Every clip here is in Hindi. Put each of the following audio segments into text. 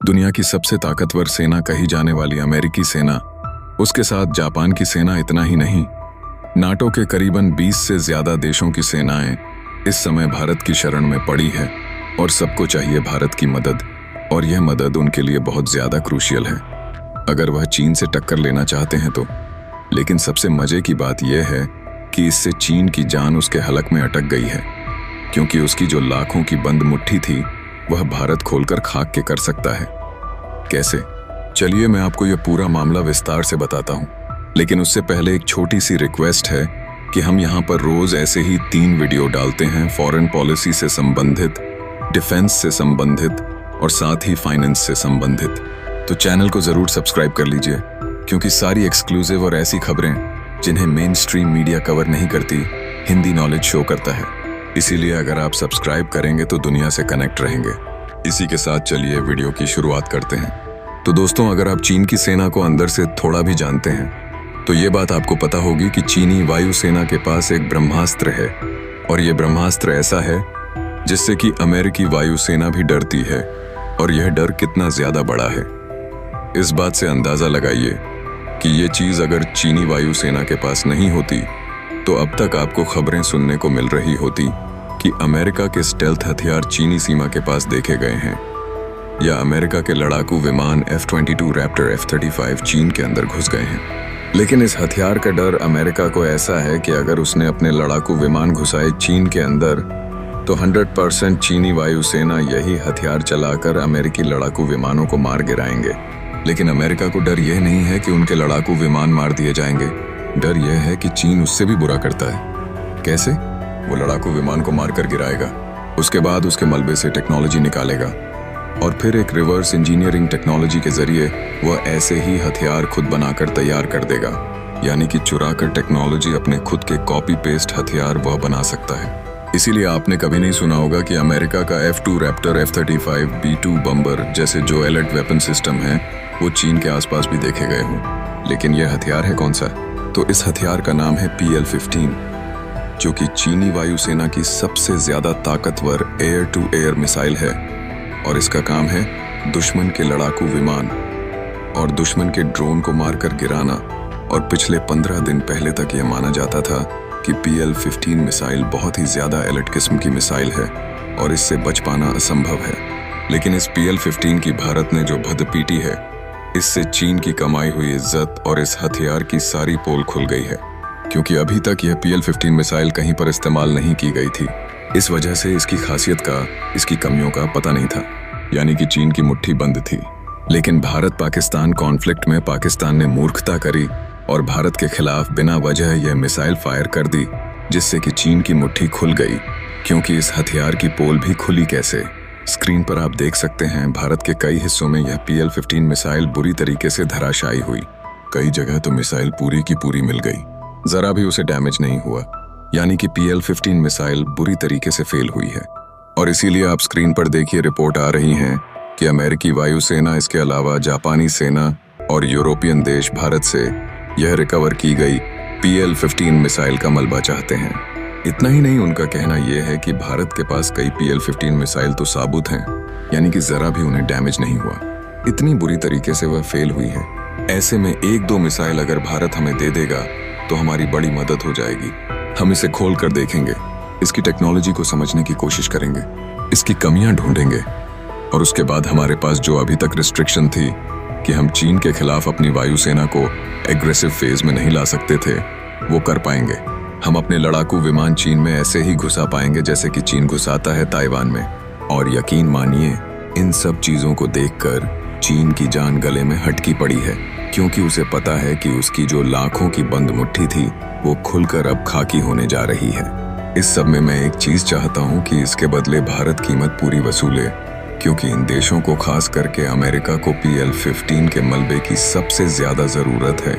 दुनिया की सबसे ताकतवर सेना कही जाने वाली अमेरिकी सेना, उसके साथ जापान की सेना इतना ही नहीं, नाटो के करीबन 20 से ज्यादा देशों की सेनाएं इस समय भारत की शरण में पड़ी है और सबको चाहिए भारत की मदद। और यह मदद उनके लिए बहुत ज्यादा क्रूशियल है अगर वह चीन से टक्कर लेना चाहते हैं तो। लेकिन सबसे मजे की बात यह है कि इससे चीन की जान उसके हलक में अटक गई है, क्योंकि उसकी जो लाखों की बंद मुट्ठी थी वह भारत खोलकर खाक के कर सकता है। कैसे? चलिए मैं आपको यह पूरा मामला विस्तार से बताता हूँ, लेकिन उससे पहले एक छोटी सी रिक्वेस्ट है कि हम यहाँ पर रोज ऐसे ही 3 वीडियो डालते हैं फॉरेन पॉलिसी से संबंधित, डिफेंस से संबंधित और साथ ही फाइनेंस से संबंधित। तो चैनल को जरूर सब्सक्राइब कर लीजिए, क्योंकि सारी एक्सक्लूसिव और ऐसी खबरें जिन्हें मेन स्ट्रीम मीडिया कवर नहीं करती, हिंदी नॉलेज शो करता है। इसीलिए अगर आप सब्सक्राइब करेंगे तो दुनिया से कनेक्ट रहेंगे। इसी के साथ चलिए वीडियो की शुरुआत करते हैं। तो दोस्तों, अगर आप चीन की सेना को अंदर से थोड़ा भी जानते हैं तो ये बात आपको पता होगी कि चीनी वायुसेना के पास एक ब्रह्मास्त्र है, और ये ब्रह्मास्त्र ऐसा है जिससे कि अमेरिकी वायुसेना भी डरती है। और यह डर कितना ज्यादा बड़ा है, इस बात से अंदाजा लगाइए कि ये चीज अगर चीनी वायुसेना के पास नहीं होती तो अब तक आपको खबरें सुनने को मिल रही होती कि अमेरिका के स्टेल्थ हथियार चीनी सीमा के पास देखे गए हैं, या अमेरिका के लड़ाकू विमान F-22 रैप्टर F-35 चीन के अंदर घुस गए हैं। लेकिन इस हथियार का डर अमेरिका को ऐसा है कि अगर उसने अपने लड़ाकू विमान घुसाए चीन के अंदर तो 100% चीनी वायुसेना यही हथियार चलाकर अमेरिकी लड़ाकू विमानों को मार गिराएंगे। लेकिन अमेरिका को डर यह नहीं है कि उनके लड़ाकू विमान मार दिए जाएंगे, डर यह है कि चीन उससे भी बुरा करता है। कैसे? वो लड़ाकू विमान को मारकर गिराएगा, उसके बाद उसके मलबे से टेक्नोलॉजी निकालेगा और फिर एक रिवर्स इंजीनियरिंग टेक्नोलॉजी के जरिए वह ऐसे ही हथियार खुद बनाकर तैयार कर देगा। यानी कि चुराकर टेक्नोलॉजी अपने खुद के कॉपी पेस्ट हथियार वह बना सकता है। इसीलिए आपने कभी नहीं सुना होगा कि अमेरिका का F-2 रैप्टर, F-35, B-2 बम्बर जैसे जो एलर्ट वेपन सिस्टम है वो चीन के आसपास भी देखे गए हों। लेकिन यह हथियार है कौन सा? तो इस हथियार का नाम है PL-15, जो कि चीनी वायुसेना की सबसे ज्यादा ताकतवर एयर टू एयर मिसाइल है। और इसका काम है दुश्मन के लड़ाकू विमान और दुश्मन के ड्रोन को मारकर गिराना। और पिछले 15 दिन पहले तक यह माना जाता था कि PL-15 मिसाइल बहुत ही ज्यादा एलर्ट किस्म की मिसाइल है और इससे बच पाना असंभव है। लेकिन इस PL-15 की भारत ने जो भद पीटी है, इससे चीन की कमाई हुई इज्जत और इस हथियार की सारी पोल खुल गई है, क्योंकि अभी तक यह PL-15 मिसाइल कहीं पर इस्तेमाल नहीं की गई थी। इस वजह से इसकी खासियत का, इसकी कमियों का पता नहीं था, यानी कि चीन की मुट्ठी बंद थी। लेकिन भारत पाकिस्तान कॉन्फ्लिक्ट में पाकिस्तान ने मूर्खता करी और भारत के खिलाफ बिना वजह यह मिसाइल फायर कर दी, जिससे कि चीन की मुट्ठी खुल गई। क्योंकि इस हथियार की पोल भी खुली कैसे? स्क्रीन पर आप देख सकते हैं भारत के कई हिस्सों में यह PL-15 मिसाइल बुरी तरीके से धराशायी हुई। कई जगह तो मिसाइल पूरी की पूरी मिल गई, जरा भी उसे डैमेज नहीं हुआ। यानी कि PL-15 मिसाइल बुरी तरीके से फेल हुई है। और इसीलिए आप स्क्रीन पर देखिए रिपोर्ट आ रही हैं कि अमेरिकी वायुसेना, इसके अलावा जापानी सेना और यूरोपियन देश भारत से यह रिकवर की गई PL-15 मिसाइल का मलबा चाहते हैं। इतना ही नहीं, उनका कहना यह है कि भारत के पास कई PL-15 मिसाइल तो साबुत हैं, यानी कि जरा भी उन्हें डैमेज नहीं हुआ। इतनी बुरी तरीके से वह फेल हुई है। ऐसे में 1-2 मिसाइल अगर भारत हमें दे देगा तो हमारी बड़ी मदद हो जाएगी। हम इसे खोल कर देखेंगे, इसकी टेक्नोलॉजी को समझने की कोशिश करेंगे, इसकी कमियां ढूंढेंगे, और उसके बाद हमारे पास जो अभी तक रिस्ट्रिक्शन थी कि हम चीन के खिलाफ अपनी वायुसेना को एग्रेसिव फेज में नहीं ला सकते थे, वो कर पाएंगे। हम अपने लड़ाकू विमान चीन में ऐसे ही घुसा पाएंगे जैसे कि चीन घुसाता है ताइवान में। और यकीन मानिए, इन सब चीजों को देखकर चीन की जान गले में हटकी पड़ी है, क्योंकि उसे पता है कि उसकी जो लाखों की बंद मुट्ठी थी वो खुलकर अब खाकी होने जा रही है। इस सब में मैं एक चीज चाहता हूँ कि इसके बदले भारत कीमत पूरी वसूले, क्योंकि इन देशों को, खास करके अमेरिका को PL-15 के मलबे की सबसे ज्यादा जरूरत है।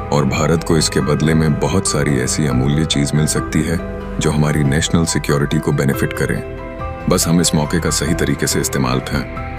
और भारत को इसके बदले में बहुत सारी ऐसी अमूल्य चीज मिल सकती है जो हमारी नेशनल सिक्योरिटी को बेनिफिट करे। बस हम इस मौके का सही तरीके से इस्तेमाल करें।